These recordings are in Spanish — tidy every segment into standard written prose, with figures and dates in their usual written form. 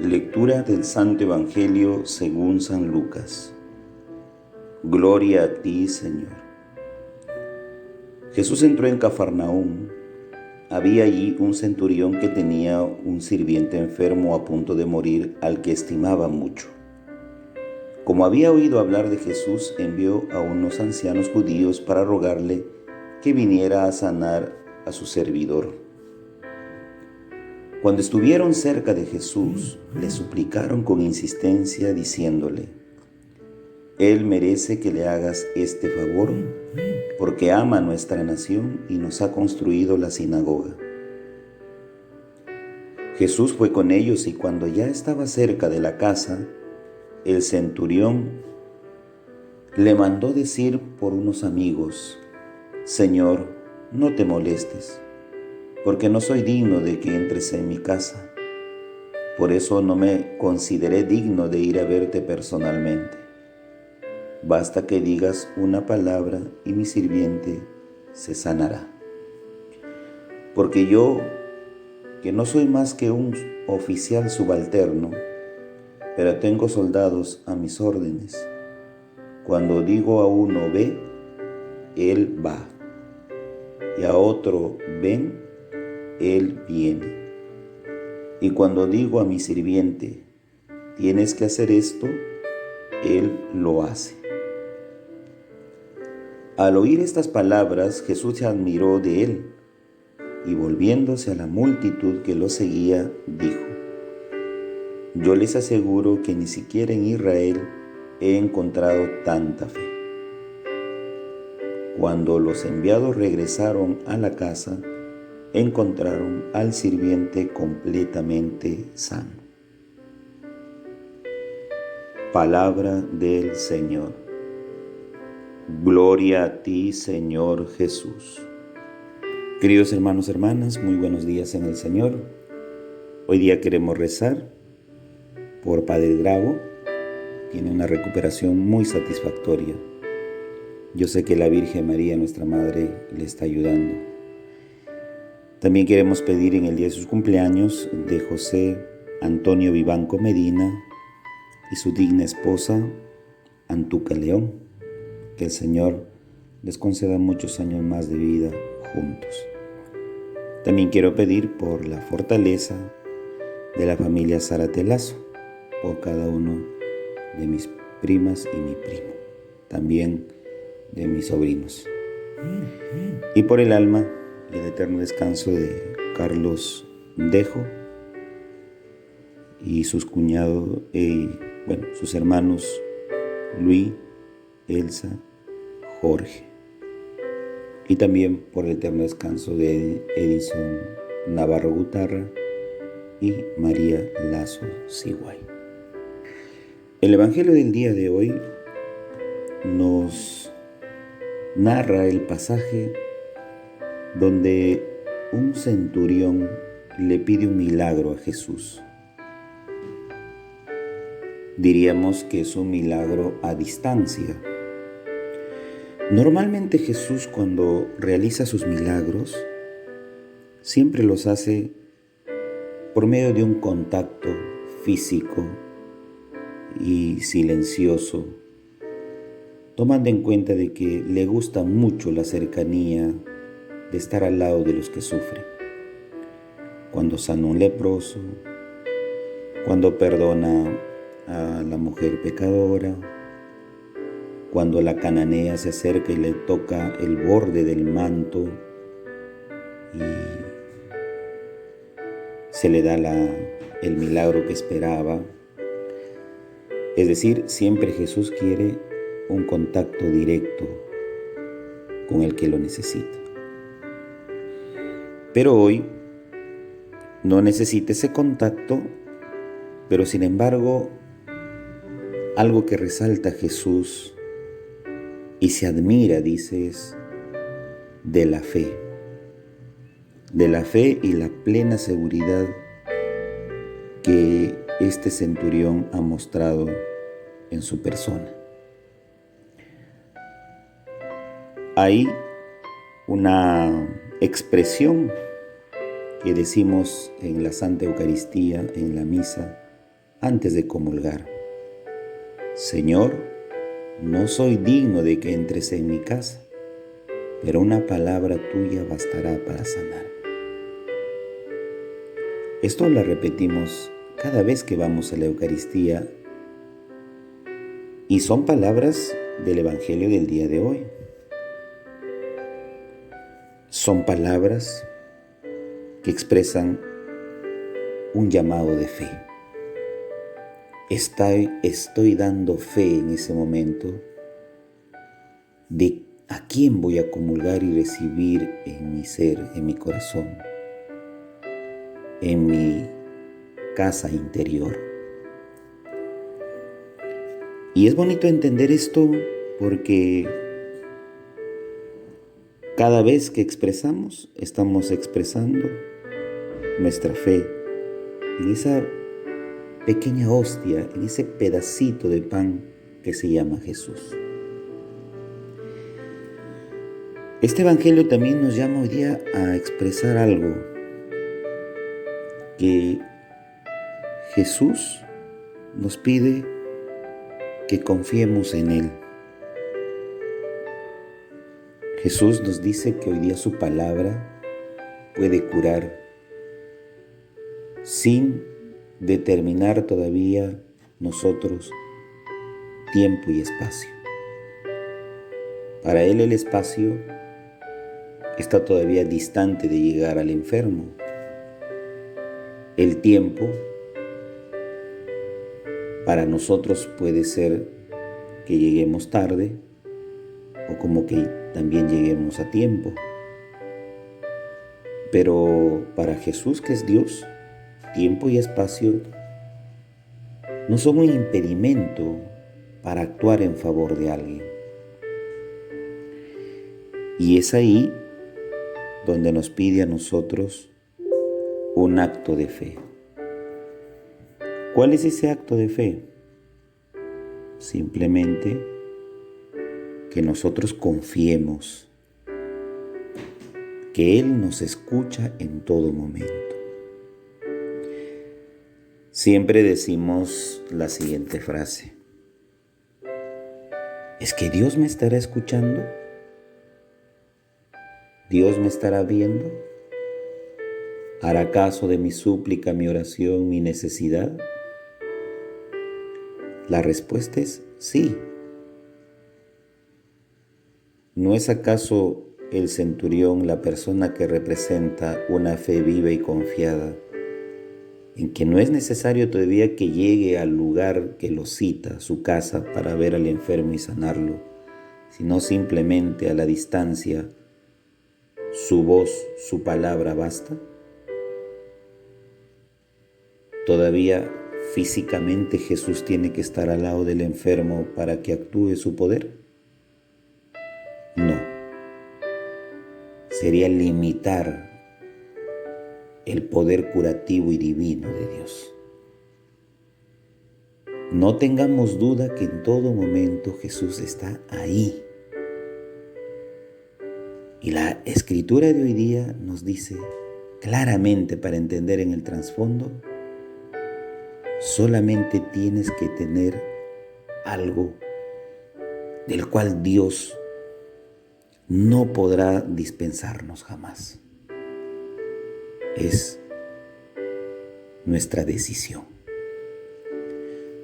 Lectura del Santo Evangelio según San Lucas. Gloria a ti, Señor. Jesús entró en Cafarnaúm. Había allí un centurión que tenía un sirviente enfermo a punto de morir, al que estimaba mucho. Como había oído hablar de Jesús, envió a unos ancianos judíos para rogarle que viniera a sanar a su servidor. Cuando estuvieron cerca de Jesús, le suplicaron con insistencia, diciéndole: Él merece que le hagas este favor, porque ama a nuestra nación y nos ha construido la sinagoga. Jesús fue con ellos, y cuando ya estaba cerca de la casa, el centurión le mandó decir por unos amigos: Señor, no te molestes, porque no soy digno de que entres en mi casa. Por eso no me consideré digno de ir a verte personalmente. Basta que digas una palabra y mi sirviente se sanará. Porque yo, que no soy más que un oficial subalterno, pero tengo soldados a mis órdenes. Cuando digo a uno ve, él va, y a otro ven, él viene. Y cuando digo a mi sirviente, tienes que hacer esto, él lo hace. Al oír estas palabras, Jesús se admiró de él, y volviéndose a la multitud que lo seguía, dijo: Yo les aseguro que ni siquiera en Israel he encontrado tanta fe. Cuando los enviados regresaron a la casa, encontraron al sirviente completamente sano. Palabra del Señor. Gloria a ti, Señor Jesús. Queridos hermanos, hermanas, muy buenos días en el Señor. Hoy día queremos rezar por Padre Drago. Tiene una recuperación muy satisfactoria. Yo sé que la Virgen María, nuestra Madre, le está ayudando. También queremos pedir en el día de sus cumpleaños de José Antonio Vivanco Medina y su digna esposa Antuca León, que el Señor les conceda muchos años más de vida juntos. También quiero pedir por la fortaleza de la familia Zaratelazo, por cada uno de mis primas y mi primo, también de mis sobrinos, y por el alma y el eterno descanso de Carlos Dejo y sus cuñados, sus hermanos Luis, Elsa, Jorge, y también por el eterno descanso de Edison Navarro Gutarra y María Lazo Siguay. El Evangelio del día de hoy nos narra el pasaje donde un centurión le pide un milagro a Jesús. Diríamos que es un milagro a distancia. Normalmente Jesús, cuando realiza sus milagros, siempre los hace por medio de un contacto físico y silencioso, tomando en cuenta de que le gusta mucho la cercanía de estar al lado de los que sufren. Cuando sana un leproso, cuando perdona a la mujer pecadora, cuando la cananea se acerca y le toca el borde del manto y se le da el milagro que esperaba. Es decir, siempre Jesús quiere un contacto directo con el que lo necesita. Pero hoy no necesita ese contacto, pero sin embargo, algo que resalta Jesús y se admira, dice, es de la fe y la plena seguridad que este centurión ha mostrado en su persona. Hay una expresión que decimos en la Santa Eucaristía, en la misa, antes de comulgar: Señor, no soy digno de que entres en mi casa, pero una palabra tuya bastará para sanar. Esto lo repetimos cada vez que vamos a la Eucaristía y son palabras del Evangelio del día de hoy. Son palabras que expresan un llamado de fe. Estoy dando fe en ese momento de a quién voy a comulgar y recibir en mi ser, en mi corazón, en mi casa interior. Y es bonito entender esto porque cada vez que expresamos, estamos expresando nuestra fe en esa pequeña hostia, en ese pedacito de pan que se llama Jesús. Este Evangelio también nos llama hoy día a expresar algo, que Jesús nos pide que confiemos en Él. Jesús nos dice que hoy día su palabra puede curar sin determinar todavía nosotros tiempo y espacio. Para Él el espacio está todavía distante de llegar al enfermo. El tiempo para nosotros puede ser que lleguemos tarde o como que también lleguemos a tiempo. Pero para Jesús, que es Dios, tiempo y espacio no son un impedimento para actuar en favor de alguien. Y es ahí donde nos pide a nosotros un acto de fe. ¿Cuál es ese acto de fe? Simplemente que nosotros confiemos que Él nos escucha en todo momento. Siempre decimos la siguiente frase: ¿es que Dios me estará escuchando? ¿Dios me estará viendo? ¿Hará caso de mi súplica, mi oración, mi necesidad? La respuesta es sí. ¿No es acaso el centurión la persona que representa una fe viva y confiada, en que no es necesario todavía que llegue al lugar que lo cita, su casa, para ver al enfermo y sanarlo, sino simplemente a la distancia, su voz, su palabra basta? ¿Todavía físicamente Jesús tiene que estar al lado del enfermo para que actúe su poder? No. Sería limitar el poder curativo y divino de Dios. No tengamos duda que en todo momento Jesús está ahí. Y la Escritura de hoy día nos dice claramente, para entender en el trasfondo, solamente tienes que tener algo del cual Dios no podrá dispensarnos jamás. Es nuestra decisión.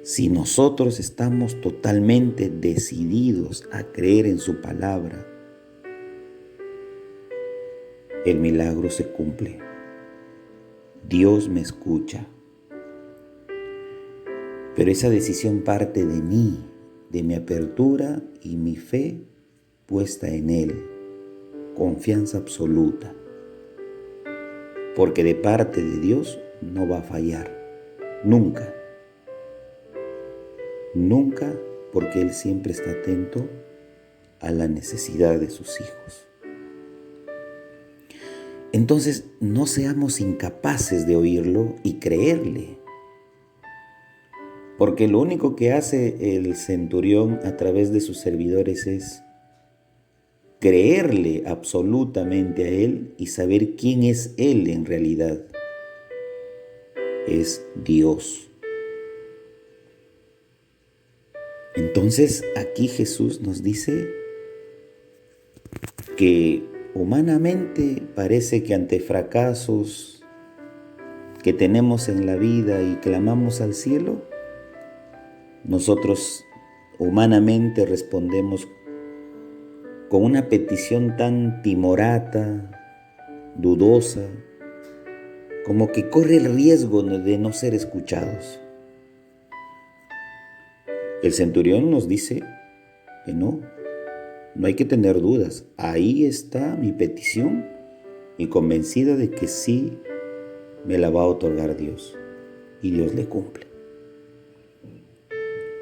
Si nosotros estamos totalmente decididos a creer en su palabra, el milagro se cumple. Dios me escucha. Pero esa decisión parte de mí, de mi apertura y mi fe puesta en Él, confianza absoluta. Porque de parte de Dios no va a fallar, nunca. Nunca, porque Él siempre está atento a la necesidad de sus hijos. Entonces, no seamos incapaces de oírlo y creerle. Porque lo único que hace el centurión a través de sus servidores es creerle absolutamente a Él y saber quién es Él en realidad. Es Dios. Entonces aquí Jesús nos dice que humanamente parece que ante fracasos que tenemos en la vida y clamamos al cielo, nosotros humanamente respondemos con una petición tan timorata, dudosa, como que corre el riesgo de no ser escuchados. El centurión nos dice que no hay que tener dudas. Ahí está mi petición y convencida de que sí me la va a otorgar Dios y Dios le cumple.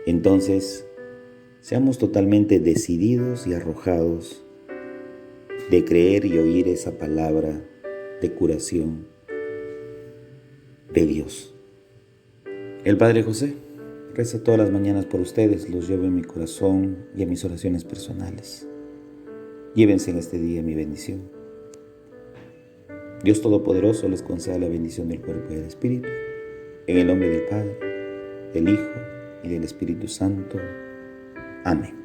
Entonces, seamos totalmente decididos y arrojados de creer y oír esa palabra de curación de Dios. El Padre José reza todas las mañanas por ustedes, los llevo en mi corazón y en mis oraciones personales. Llévense en este día mi bendición. Dios Todopoderoso les conceda la bendición del cuerpo y del Espíritu, en el nombre del Padre, del Hijo y del Espíritu Santo. Amén.